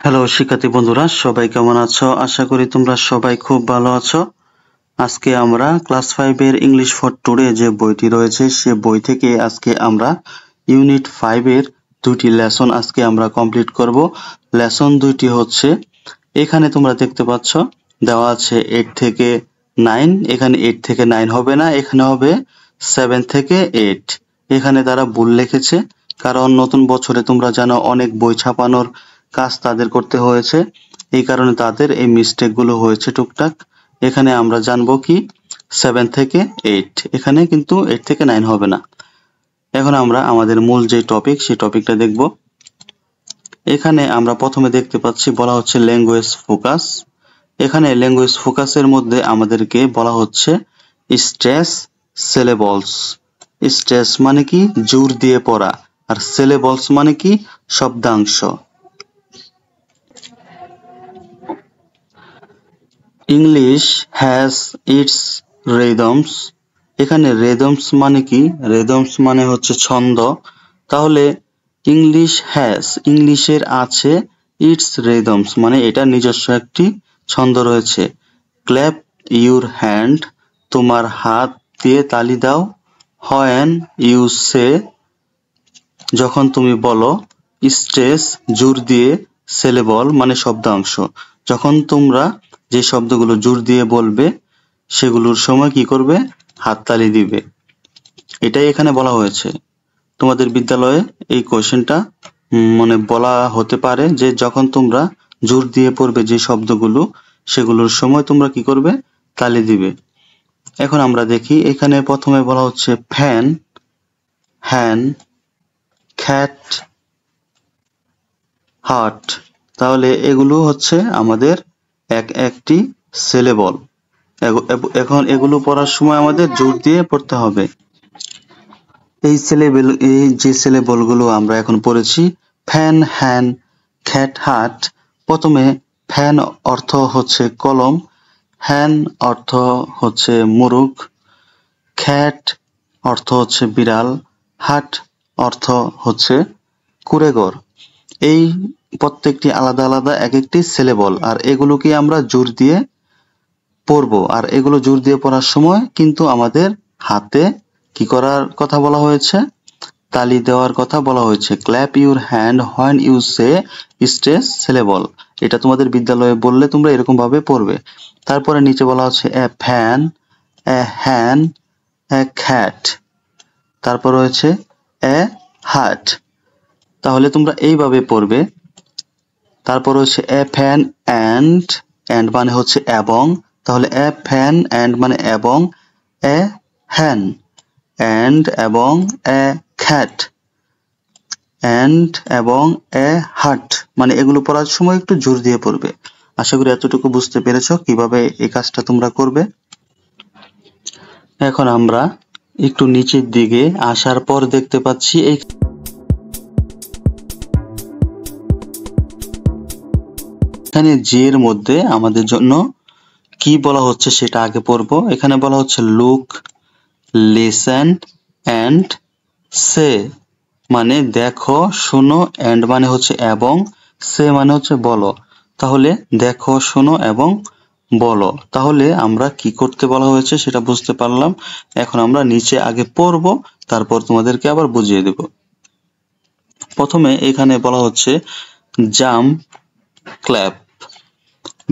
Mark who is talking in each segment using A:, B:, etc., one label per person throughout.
A: Hello শিক্ষার্থী বন্ধুরা, সবাই কেমন আছো? আশা করি তোমরা সবাই খুব ভালো আছো। আজকে আমরা ক্লাস 5 এর ইংলিশ ফর টুডে যে বইটি রয়েছে সে বই থেকে আজকে আমরা ইউনিট 5 এর দুটি লেসন আজকে আমরা কমপ্লিট করব। লেসন দুইটি হচ্ছে, এখানে তোমরা দেখতে পাচ্ছ দেওয়া আছে 8 থেকে 9, এখানে 8 থেকে 9 হবে না, এখানে হবে 7 থেকে 8। এখানে তারা ভুল লিখেছে, কারণ নতুন বছরে তোমরা জানো অনেক বই ছাপানোর কাজ তাদের করতে হয়েছে, এই কারণে তাদের এই মিস্টেক গুলো হয়েছে টুকটাক। এখানে আমরা জানবো কি 7 থেকে 8, এখানে কিন্তু 8 থেকে 9 হবে না। এখন আমরা আমাদের মূল যে টপিক সেই টপিকটা দেখব। এখানে আমরা প্রথমে দেখতে পাচ্ছি বলা হচ্ছে ল্যাঙ্গুয়েজ ফোকাস। এখানে ল্যাঙ্গুয়েজ ফোকাসের মধ্যে আমাদেরকে বলা হচ্ছে স্ট্রেস সিলেবলস। স্ট্রেস মানে কি জোর দিয়ে পড়া, আর সিলেবলস মানে কি শব্দাংশ। English has its rhythms. এখানে রিদমস মানে কি? রিদমস মানে হচ্ছে ছন্দ। তাহলে ইংলিশ হ্যাজ, ইংলিশের আছে ইটস রিদমস মানে এটা নিজস্ব একটি ছন্দ রয়েছে। ক্ল্যাপ ইউর হ্যান্ড, তোমার হাত দিয়ে তালি দাও। হোয়েন ইউ সে, যখন তুমি বলো। স্ট্রেস জোর দিয়ে, সিলেবল মানে শব্দাংশ, যখন তোমরা যে শব্দগুলো জোর দিয়ে বলবে সেগুলোর সময় কি করবে? হাততালি দিবে। এটাই এখানে বলা হয়েছে। তোমাদের বিদ্যালয়ে এই কোশ্চেনটা মানে বলা হতে পারে যে যখন তোমরা জোর দিয়ে পড়বে যে শব্দগুলো সেগুলোর সময় তোমরা কি করবে? তালি দিবে। এখন আমরা দেখি, এখানে প্রথমে বলা হচ্ছে ফ্যান, হ্যান, খ্যাট, হার্ট। তাহলে এগুলো হচ্ছে আমাদের একটি সিলেবল। এখন এগুলো পড়ার সময় আমাদের জোর দিয়ে পড়তে হবে। এই যে সিলেবল গুলো আমরা এখন পড়েছি, ফ্যান, হ্যান, খ্যাট, হার্ট। প্রথমে ফ্যান অর্থ হচ্ছে কলম, হ্যান অর্থ হচ্ছে মুরগ, খ্যাট অর্থ হচ্ছে বিড়াল, হাট অর্থ হচ্ছে কুঁড়েঘর। এই প্রত্যেকটি আলাদা আলাদা এক একটি সিলেবল, আর এগুলোকে আমরা জোর দিয়ে পড়বো। আর এগুলো জোর দিয়ে পড়ার সময় কিন্তু আমাদের হাতে কি করার কথা বলা হয়েছে? তালি দেওয়ার কথা বলা হয়েছে। Clap your hand when you say stress syllable. এটা তোমাদের বিদ্যালয়ে বললে তোমরা এরকম ভাবে পড়বে। তারপরে নিচে বলা হচ্ছে এ ফ্যান, এ হ্যান, এ খ্যাট। তারপর রয়েছে এ হাট। তাহলে তোমরা এইভাবে পড়বে। তারপর হচ্ছে এ ফ্যান অ্যান্ড, অ্যান্ড মানে হচ্ছে এবং। তাহলে এ ফ্যান অ্যান্ড মানে এবং, এ হ্যান অ্যান্ড এবং, এ খ্যাট অ্যান্ড এবং, এ হাট। মানে এগুলো পড়ার সময় একটু জোর দিয়ে পড়বে। আশা করি এতটুকু বুঝতে পেরেছো কিভাবে এই কাজটা তোমরা করবে। এখন আমরা একটু নিচের দিকে আসার পর দেখতে পাচ্ছি এখানে জি এর মধ্যে আমাদের জন্য কি বলা হচ্ছে সেটা আগে পড়বো। এখানে বলা হচ্ছে লুক, লিসেন এন্ড সে, মানে দেখো, শোনো, এন্ড মানে হচ্ছে এবং, সে মানে হচ্ছে বলো। তাহলে দেখো, শোনো এবং বলো। তাহলে আমরা কি করতে বলা হয়েছে সেটা বুঝতে পারলাম। এখন আমরা নিচে আগে পড়বো, তারপর তোমাদেরকে আবার বুঝিয়ে দেব। প্রথমে এখানে বলা হচ্ছে jump, clap,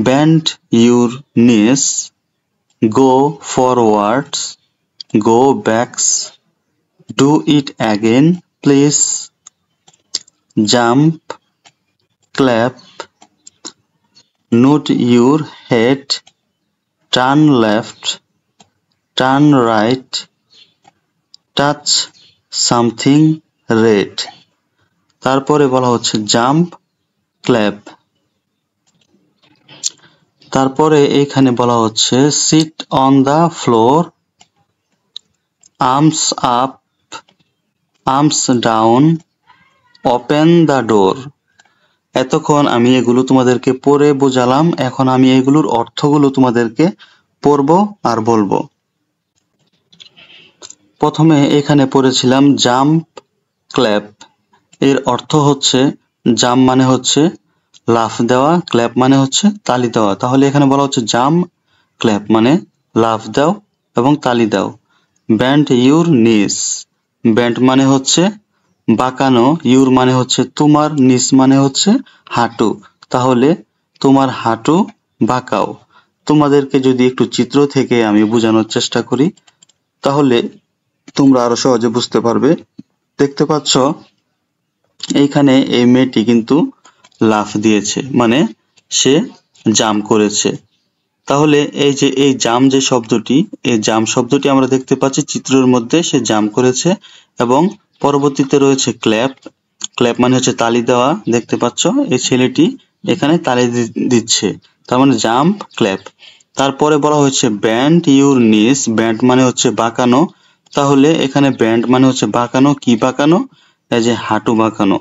A: bend your knees, go forwards, go backs, do it again please, jump, clap, nod your head, turn left, turn right, touch something red। তারপরে বলা হচ্ছে জাম্প, ক্ল্যাপ। তারপরে এখানে বলা হচ্ছে sit on the floor, arms up, arms down, open the door. এতক্ষণ আমি এগুলো তোমাদেরকে পড়ে বোঝালাম, এখন আমি এগুলোর অর্থগুলো তোমাদেরকে পড়বো আর বলবো। প্রথমে এখানে পড়েছিলাম জাম্প, ক্ল্যাপ। এর অর্থ হচ্ছে জাম্প মানে হচ্ছে লাফ দেওয়া, ক্ল্যাপ মানে হচ্ছে তালি দেওয়া। তাহলে এখানে বলা হচ্ছে জাম্প ক্ল্যাপ মানে লাফ দাও এবং তালি দাও। ব্যান্ড ইউর নিস, ব্যান্ড মানে হচ্ছে বাঁকানো, ইউর মানে হচ্ছে তোমার, নিস মানে হচ্ছে হাঁটু। তাহলে তোমার হাঁটু বাঁকাও। তোমাদেরকে যদি একটু চিত্র থেকে আমি বোঝানোর চেষ্টা করি তাহলে তোমরা আরো সহজে বুঝতে পারবে। দেখতে পাচ্ছ এইখানে এই মেয়েটি কিন্তু লাফ দিয়েছে, মানে সে জাম্প করেছে। তাহলে এই যে এই জাম্প যে শব্দটি, এই জাম্প শব্দটি আমরা দেখতে পাচ্ছি চিত্রের মধ্যে, সে জাম্প করেছে। এবং পরবর্তীতে রয়েছে ক্ল্যাপ, ক্ল্যাপ মানে হচ্ছে তালি দেওয়া। দেখতে পাচ্ছ এই ছেলেটি এখানে তালি দিচ্ছে, তার মানে জাম্প ক্ল্যাপ। তারপরে বলা হয়েছে ব্যান্ড ইউর নিস, ব্যান্ড মানে হচ্ছে বাঁকানো। তাহলে এখানে ব্যান্ড মানে হচ্ছে বাঁকানো, কি বাঁকানো? এই যে হাঁটু বাঁকানো।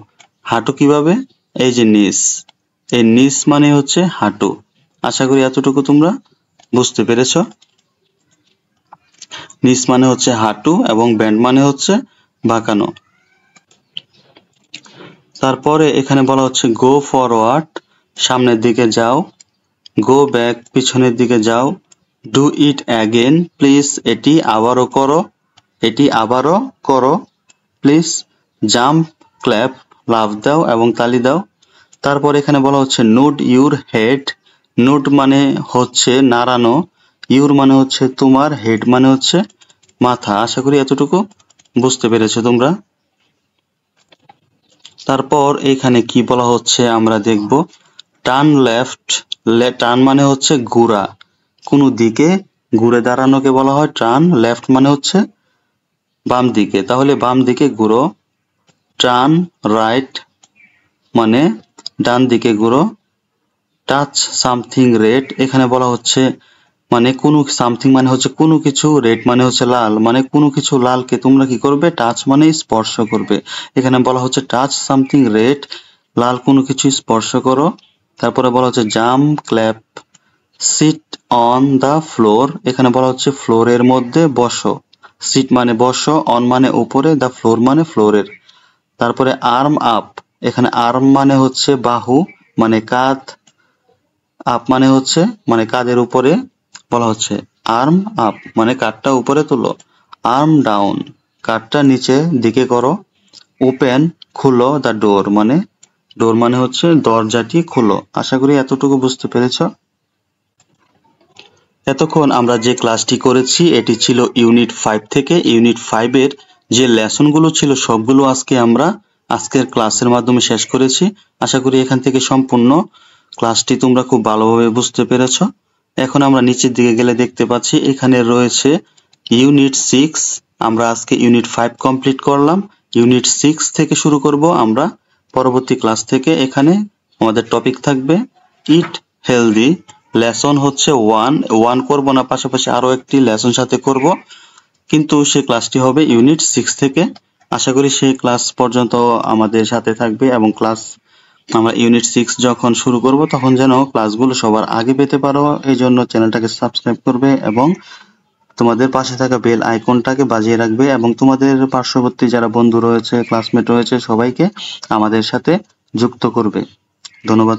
A: হাঁটু কিভাবে? এই যে নিস, এই নিস মানে হচ্ছে হাঁটু। আশা করি এতটুকু তোমরা বুঝতে পেরেছো। নিস মানে হচ্ছে হাঁটু এবং ব্যান্ড মানে হচ্ছে বাঁকানো। তারপরে এখানে বলা হচ্ছে গো ফরওয়ার্ড, সামনের দিকে যাও। গো ব্যাক, পিছনের দিকে যাও। ডু ইট অ্যাগেন, প্লিজ এটি আবারও করো, এটি আবারও করো। প্লিজ জাম্প ক্ল্যাপ, লাফ দাও এবং তালি দাও। তারপর এখানে বলা হচ্ছে নোড ইউর হেড, নোড মানে হচ্ছে নাড়ানো, ইউর মানে হচ্ছে তোমার, হেড মানে হচ্ছে মাথা। আশা করি এতটুকু বুঝতে পেরেছো তোমরা। তারপর এখানে কি বলা হচ্ছে আমরা দেখব। টার্ন লেফট, টার্ন মানে হচ্ছে ঘোরা, কোনো দিকে ঘুরে দাঁড়ানোকে বলা হয় টার্ন। লেফট মানে হচ্ছে বাম দিকে, তাহলে বাম দিকে ঘুরো। টার্ন রাইট মানে ডান দিকে ঘুরো। টাচ সামথিং রেড, এখানে বলা হচ্ছে মানে কোনো সামথিং মানে হচ্ছে কোনো কিছু, রেড মানে হচ্ছে লাল, মানে কোনো কিছু লালকে তোমরা কি করবে? টাচ মানে স্পর্শ করবে। এখানে বলা হচ্ছে টাচ সামথিং রেড, লাল কোনো কিছু স্পর্শ করো। তারপরে বলা হচ্ছে jump clap, sit on the floor, এখানে বলা হচ্ছে ফ্লোরের মধ্যে বসো। সিট মানে বসো, অন মানে উপরে, দা ফ্লোর মানে ফ্লোরের। তারপরে আর্ম আপ, এখানে আর্ম মানে হচ্ছে বাহু, মানে কাঁধ। আপ মানে হচ্ছে মানে কাঁধের উপরে, বলা হচ্ছে আর্ম আপ মানে কাঁধটা উপরে তোলো। আর্ম ডাউন, কাঁধটা নিচে দিকে করো। ওপেন খুলো, দা ডোর মানে ডোর মানে হচ্ছে দরজাটি খুলো। আশা করি এতটুকু বুঝতে পেরেছ। এতক্ষণ আমরা যে ক্লাসটি করেছি এটি ছিল ইউনিট 5 থেকে। ইউনিট 5 এর যে লেসনগুলো ছিল সবগুলো আজকে আমরা আজকের ক্লাসের মাধ্যমে শেষ করেছি। আশা করি এখান থেকে সম্পূর্ণ ক্লাসটি তোমরা খুব ভালোভাবে বুঝতে পেরেছ। এখন আমরা নিচের দিকে গেলে দেখতে পাচ্ছি এখানে রয়েছে ইউনিট 6। আমরা আজকে ইউনিট 5 কমপ্লিট করলাম। ইউনিট 6 থেকে শুরু করব আমরা পরবর্তী ক্লাস থেকে। এখানে আমাদের টপিক থাকবে ইট হেলদি। লেসন হচ্ছে 1 করব না, পাশাপাশি আরো একটি লেসন সাথে করব, কিন্তু সেই ক্লাসটি হবে ইউনিট 6 থেকে। আশা করি সেই ক্লাস পর্যন্ত আমাদের সাথে থাকবে এবং ক্লাস আমরা ইউনিট 6 যখন শুরু করব তখন যেন ক্লাসগুলো সবার আগে পেতে পারো, এই জন্য চ্যানেলটাকে সাবস্ক্রাইব করবে এবং তোমাদের পাশে থাকা বেল আইকনটাকে বাজিয়ে রাখবে এবং তোমাদের পার্শ্ববর্তী যারা বন্ধু রয়েছে, ক্লাসমেট রয়েছে সবাইকে আমাদের সাথে যুক্ত করবে। ধন্যবাদ।